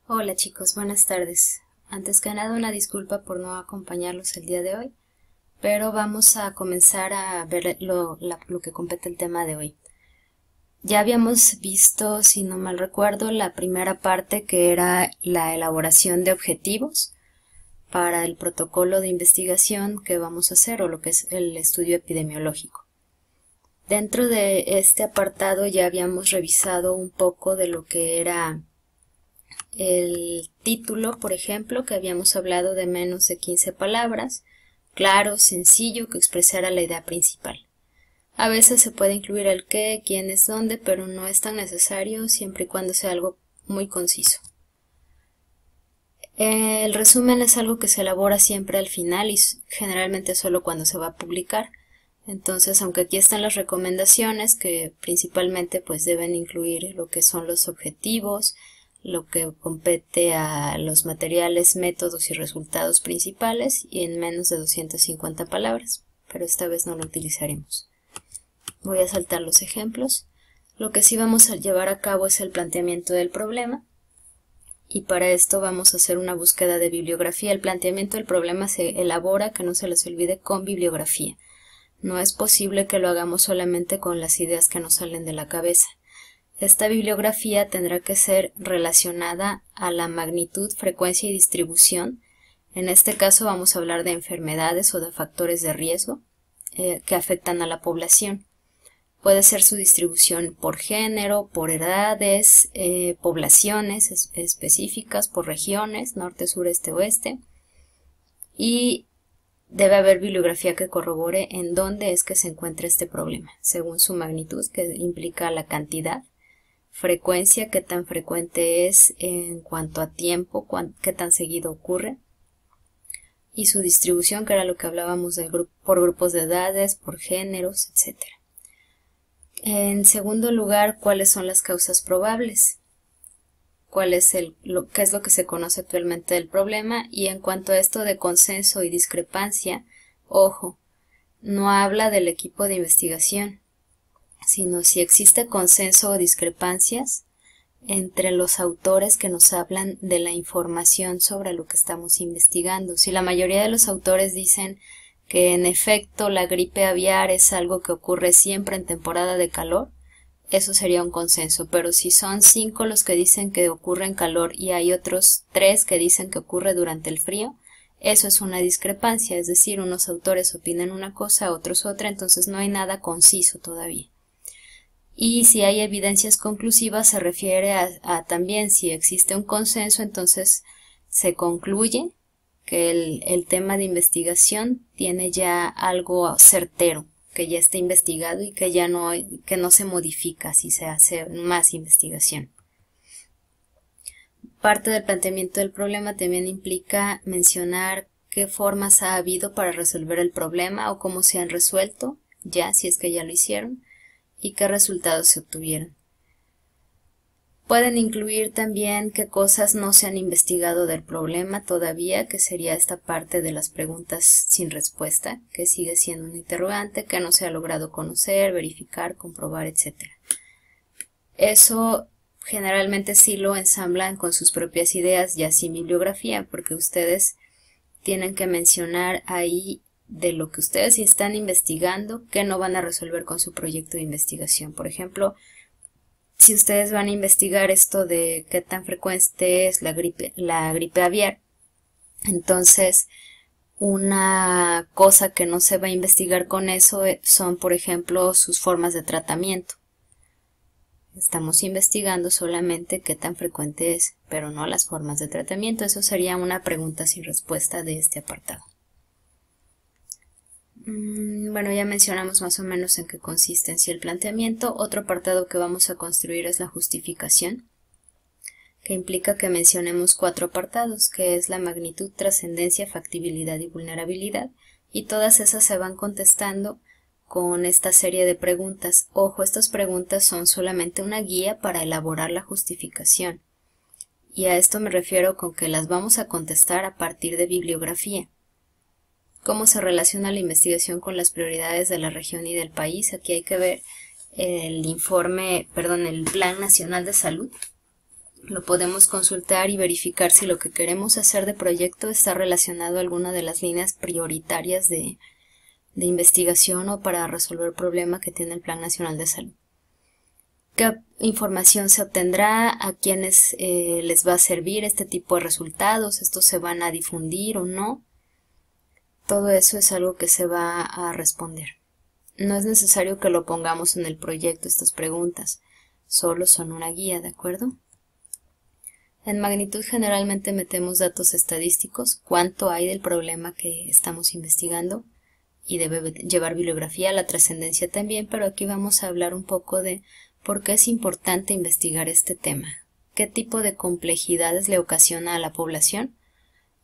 Hola chicos, buenas tardes. Antes que nada una disculpa por no acompañarlos el día de hoy, pero vamos a comenzar a ver lo que compete el tema de hoy. Ya habíamos visto, si no mal recuerdo, la primera parte que era la elaboración de objetivos para el protocolo de investigación que vamos a hacer o lo que es el estudio epidemiológico. Dentro de este apartado ya habíamos revisado un poco de lo que era el título, por ejemplo, que habíamos hablado de menos de 15 palabras, claro, sencillo, que expresara la idea principal. A veces se puede incluir el qué, quién es, dónde, pero no es tan necesario siempre y cuando sea algo muy conciso. El resumen es algo que se elabora siempre al final y generalmente solo cuando se va a publicar. Entonces, aunque aquí están las recomendaciones que principalmente pues deben incluir lo que son los objetivos, lo que compete a los materiales, métodos y resultados principales y en menos de 250 palabras, pero esta vez no lo utilizaremos. Voy a saltar los ejemplos. Lo que sí vamos a llevar a cabo es el planteamiento del problema y para esto vamos a hacer una búsqueda de bibliografía. El planteamiento del problema se elabora, que no se les olvide, con bibliografía. No es posible que lo hagamos solamente con las ideas que nos salen de la cabeza. Esta bibliografía tendrá que ser relacionada a la magnitud, frecuencia y distribución. En este caso vamos a hablar de enfermedades o de factores de riesgo que afectan a la población. Puede ser su distribución por género, por edades, poblaciones específicas, por regiones, norte, sur, este, oeste. Y debe haber bibliografía que corrobore en dónde es que se encuentra este problema, según su magnitud, que implica la cantidad. Frecuencia, qué tan frecuente es en cuanto a tiempo, qué tan seguido ocurre, y su distribución, que era lo que hablábamos por grupos de edades, por géneros, etc. En segundo lugar, ¿cuáles son las causas probables? ¿Qué es lo que se conoce actualmente del problema? Y en cuanto a esto de consenso y discrepancia, ojo, no habla del equipo de investigación, sino si existe consenso o discrepancias entre los autores que nos hablan de la información sobre lo que estamos investigando. Si la mayoría de los autores dicen que en efecto la gripe aviar es algo que ocurre siempre en temporada de calor, eso sería un consenso, pero si son 5 los que dicen que ocurre en calor y hay otros 3 que dicen que ocurre durante el frío, eso es una discrepancia, es decir, unos autores opinan una cosa, otros otra, entonces no hay nada conciso todavía. Y si hay evidencias conclusivas se refiere a también si existe un consenso, entonces se concluye que el tema de investigación tiene ya algo certero, que ya está investigado y que ya que no se modifica si se hace más investigación. Parte del planteamiento del problema también implica mencionar qué formas ha habido para resolver el problema o cómo se han resuelto, ya si es que ya lo hicieron, y qué resultados se obtuvieron. Pueden incluir también qué cosas no se han investigado del problema todavía, que sería esta parte de las preguntas sin respuesta, que sigue siendo un interrogante, que no se ha logrado conocer, verificar, comprobar, etc. Eso generalmente sí lo ensamblan con sus propias ideas, ya sin bibliografía, porque ustedes tienen que mencionar ahí de lo que ustedes están investigando, que no van a resolver con su proyecto de investigación. Por ejemplo, si ustedes van a investigar esto de qué tan frecuente es la gripe aviar, entonces una cosa que no se va a investigar con eso son, por ejemplo, sus formas de tratamiento. Estamos investigando solamente qué tan frecuente es, pero no las formas de tratamiento. Eso sería una pregunta sin respuesta de este apartado. Bueno, ya mencionamos más o menos en qué consiste en sí el planteamiento. Otro apartado que vamos a construir es la justificación, que implica que mencionemos 4 apartados, que es la magnitud, trascendencia, factibilidad y vulnerabilidad, y todas esas se van contestando con esta serie de preguntas. Ojo, estas preguntas son solamente una guía para elaborar la justificación, y a esto me refiero con que las vamos a contestar a partir de bibliografía. ¿Cómo se relaciona la investigación con las prioridades de la región y del país? Aquí hay que ver el Plan Nacional de Salud, Lo podemos consultar y verificar si lo que queremos hacer de proyecto está relacionado a alguna de las líneas prioritarias de investigación o para resolver el problema que tiene el Plan Nacional de Salud. ¿Qué información se obtendrá? ¿A quiénes les va a servir este tipo de resultados? ¿Estos se van a difundir o no? Todo eso es algo que se va a responder. No es necesario que lo pongamos en el proyecto, estas preguntas. Solo son una guía, ¿de acuerdo? En magnitud generalmente metemos datos estadísticos, cuánto hay del problema que estamos investigando, y debe llevar bibliografía, la trascendencia también, pero aquí vamos a hablar un poco de por qué es importante investigar este tema, qué tipo de complejidades le ocasiona a la población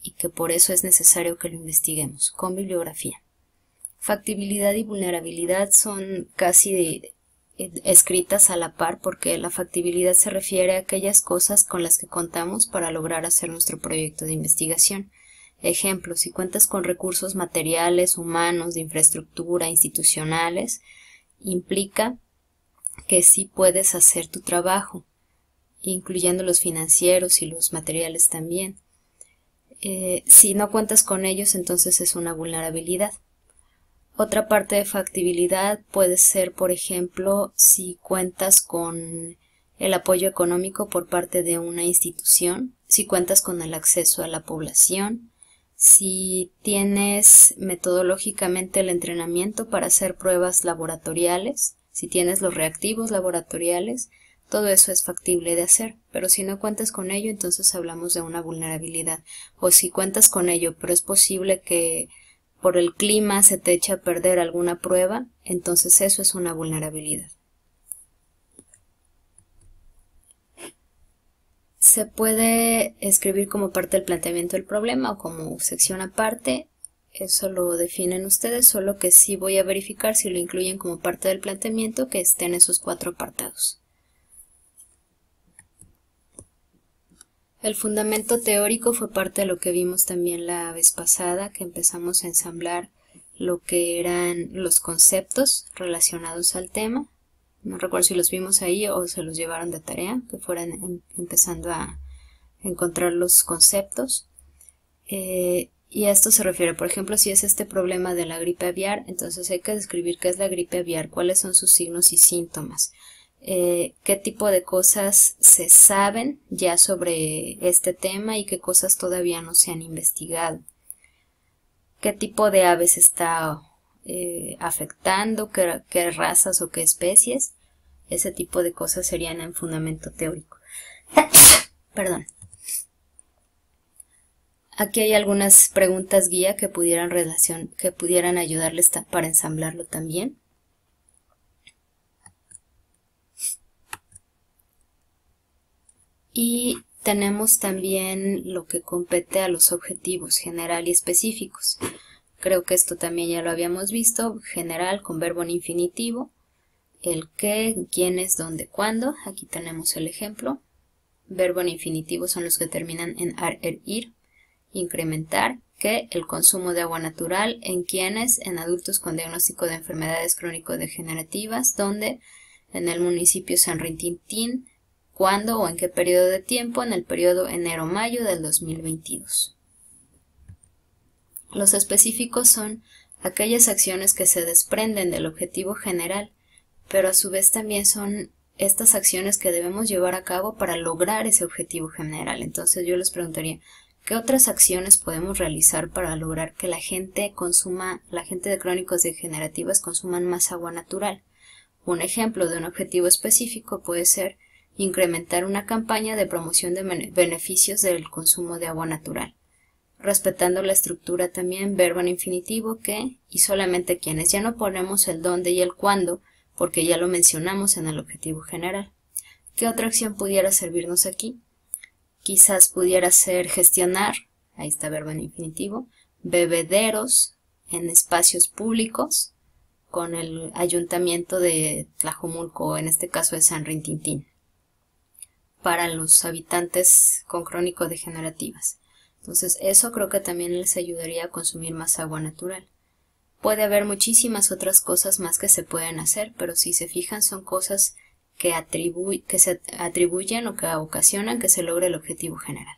y que por eso es necesario que lo investiguemos con bibliografía. Factibilidad y vulnerabilidad son casi escritas a la par porque la factibilidad se refiere a aquellas cosas con las que contamos para lograr hacer nuestro proyecto de investigación. Ejemplo, si cuentas con recursos materiales, humanos, de infraestructura, institucionales, implica que sí puedes hacer tu trabajo, incluyendo los financieros y los materiales también. Si no cuentas con ellos, entonces es una vulnerabilidad. Otra parte de factibilidad puede ser, por ejemplo, si cuentas con el apoyo económico por parte de una institución, si cuentas con el acceso a la población, si tienes metodológicamente el entrenamiento para hacer pruebas laboratoriales, si tienes los reactivos laboratoriales, todo eso es factible de hacer, pero si no cuentas con ello, entonces hablamos de una vulnerabilidad. O si cuentas con ello, pero es posible que por el clima se te eche a perder alguna prueba, entonces eso es una vulnerabilidad. Se puede escribir como parte del planteamiento del problema o como sección aparte, eso lo definen ustedes, solo que sí voy a verificar si lo incluyen como parte del planteamiento que estén esos 4 apartados. El fundamento teórico fue parte de lo que vimos también la vez pasada, que empezamos a ensamblar lo que eran los conceptos relacionados al tema. No recuerdo si los vimos ahí o se los llevaron de tarea, que fueran empezando a encontrar los conceptos. Y a esto se refiere, por ejemplo, si es este problema de la gripe aviar, entonces hay que describir qué es la gripe aviar, cuáles son sus signos y síntomas. Qué tipo de cosas se saben ya sobre este tema y qué cosas todavía no se han investigado. Qué tipo de aves está afectando, qué razas o qué especies. Ese tipo de cosas serían en fundamento teórico. Perdón. Aquí hay algunas preguntas guía que pudieran ayudarles para ensamblarlo también. Y tenemos también lo que compete a los objetivos general y específicos. Creo que esto también ya lo habíamos visto, general con verbo en infinitivo, el qué, quiénes, dónde, cuándo. Aquí tenemos el ejemplo. Verbo en infinitivo son los que terminan en ar, er, ir. Incrementar, que el consumo de agua natural, en quienes, en adultos con diagnóstico de enfermedades crónico-degenerativas, donde, en el municipio San Rintintín. ¿Cuándo o en qué periodo de tiempo? En el periodo enero-mayo del 2022. Los específicos son aquellas acciones que se desprenden del objetivo general, pero a su vez también son estas acciones que debemos llevar a cabo para lograr ese objetivo general. Entonces yo les preguntaría, ¿qué otras acciones podemos realizar para lograr que la gente de crónicos degenerativas consuman más agua natural? Un ejemplo de un objetivo específico puede ser incrementar una campaña de promoción de beneficios del consumo de agua natural, respetando la estructura también, verbo en infinitivo, que, y solamente quienes. Ya no ponemos el dónde y el cuándo, porque ya lo mencionamos en el objetivo general. ¿Qué otra acción pudiera servirnos aquí? Quizás pudiera ser gestionar, ahí está verbo en infinitivo, bebederos en espacios públicos con el ayuntamiento de Tlajomulco, en este caso de San Rintintín, para los habitantes con crónico-degenerativas. Entonces eso creo que también les ayudaría a consumir más agua natural. Puede haber muchísimas otras cosas más que se pueden hacer, pero si se fijan son cosas que se atribuyen o que ocasionan que se logre el objetivo general.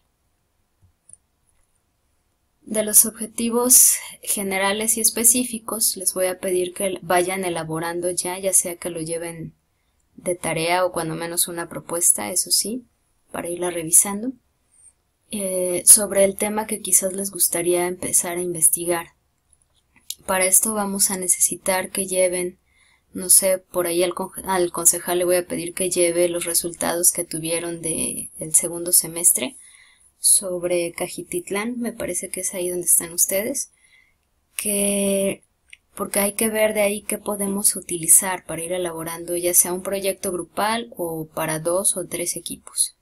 De los objetivos generales y específicos, les voy a pedir que vayan elaborando ya sea que lo lleven de tarea o cuando menos una propuesta, eso sí, para irla revisando, sobre el tema que quizás les gustaría empezar a investigar. Para esto vamos a necesitar que lleven, no sé, por ahí al concejal le voy a pedir que lleve los resultados que tuvieron del segundo semestre sobre Cajititlán, me parece que es ahí donde están ustedes, porque hay que ver de ahí qué podemos utilizar para ir elaborando ya sea un proyecto grupal o para 2 o 3 equipos.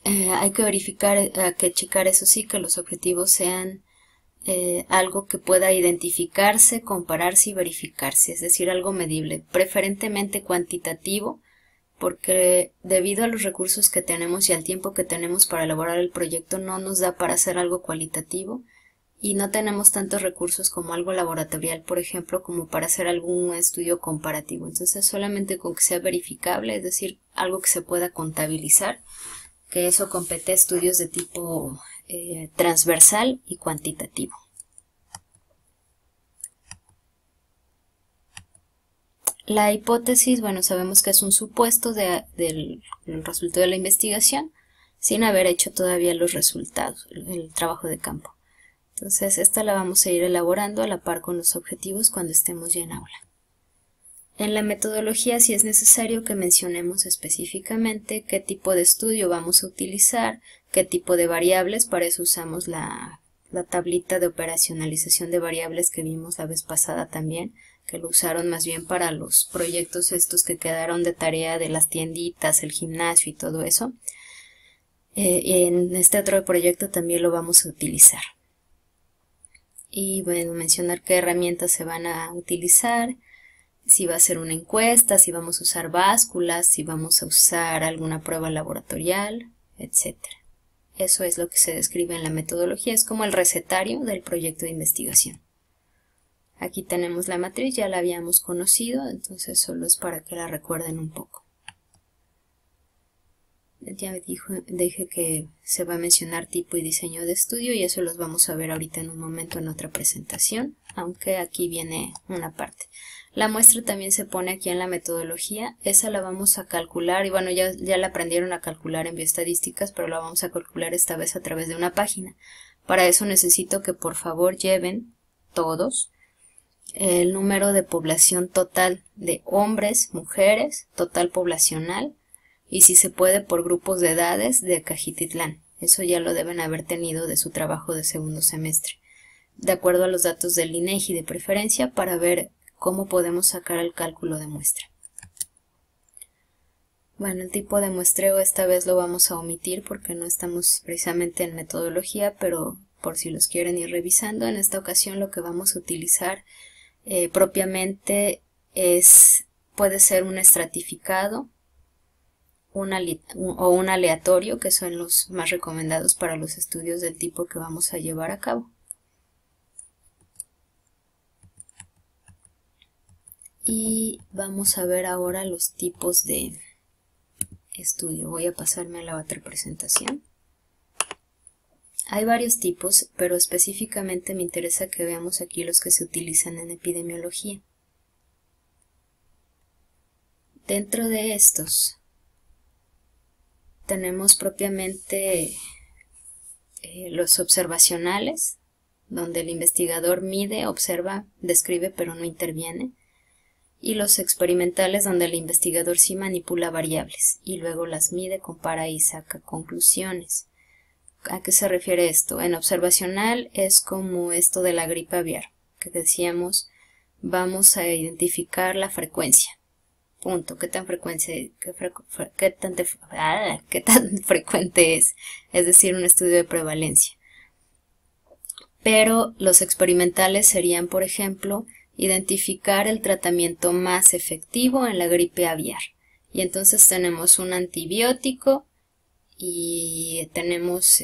Hay que verificar, hay que checar eso sí, que los objetivos sean algo que pueda identificarse, compararse y verificarse, es decir, algo medible, preferentemente cuantitativo, porque debido a los recursos que tenemos y al tiempo que tenemos para elaborar el proyecto no nos da para hacer algo cualitativo y no tenemos tantos recursos como algo laboratorial, por ejemplo, como para hacer algún estudio comparativo. Entonces solamente con que sea verificable, es decir, algo que se pueda contabilizar, que eso compete a estudios de tipo transversal y cuantitativo. La hipótesis, bueno, sabemos que es un supuesto del resultado de la investigación sin haber hecho todavía los resultados, el trabajo de campo. Entonces, esta la vamos a ir elaborando a la par con los objetivos cuando estemos ya en aula. En la metodología sí es necesario que mencionemos específicamente qué tipo de estudio vamos a utilizar, qué tipo de variables, para eso usamos la tablita de operacionalización de variables que vimos la vez pasada también, que lo usaron más bien para los proyectos estos que quedaron de tarea de las tienditas, el gimnasio y todo eso. En este otro proyecto también lo vamos a utilizar. Y bueno, mencionar qué herramientas se van a utilizar, si va a ser una encuesta, si vamos a usar básculas, si vamos a usar alguna prueba laboratorial, etc. Eso es lo que se describe en la metodología, es como el recetario del proyecto de investigación. Aquí tenemos la matriz, ya la habíamos conocido, entonces solo es para que la recuerden un poco. Ya dije que se va a mencionar tipo y diseño de estudio y eso los vamos a ver ahorita en un momento en otra presentación, aunque aquí viene una parte. La muestra también se pone aquí en la metodología, esa la vamos a calcular y bueno, ya la aprendieron a calcular en bioestadísticas, pero la vamos a calcular esta vez a través de una página. Para eso necesito que por favor lleven todos el número de población total de hombres, mujeres, total poblacional, y si se puede por grupos de edades de Cajititlán. Eso ya lo deben haber tenido de su trabajo de segundo semestre, de acuerdo a los datos del INEGI de preferencia, para ver cómo podemos sacar el cálculo de muestra. Bueno, el tipo de muestreo esta vez lo vamos a omitir porque no estamos precisamente en metodología, pero por si los quieren ir revisando, en esta ocasión lo que vamos a utilizar propiamente puede ser un estratificado o un aleatorio, que son los más recomendados para los estudios del tipo que vamos a llevar a cabo. Y vamos a ver ahora los tipos de estudio. Voy a pasarme a la otra presentación. Hay varios tipos, pero específicamente me interesa que veamos aquí los que se utilizan en epidemiología. Dentro de estos tenemos propiamente los observacionales, donde el investigador mide, observa, describe pero no interviene, y los experimentales, donde el investigador sí manipula variables y luego las mide, compara y saca conclusiones. ¿A qué se refiere esto? En observacional es como esto de la gripe aviar, que decíamos, vamos a identificar la frecuencia. Punto. ¿Qué tan frecuente es? Es decir, un estudio de prevalencia. Pero los experimentales serían, por ejemplo, identificar el tratamiento más efectivo en la gripe aviar. Y entonces tenemos un antibiótico y tenemos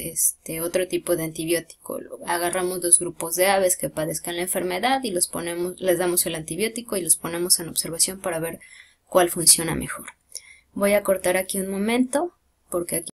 otro tipo de antibiótico. Agarramos 2 grupos de aves que padezcan la enfermedad y les damos el antibiótico y los ponemos en observación para ver cuál funciona mejor. Voy a cortar aquí un momento porque aquí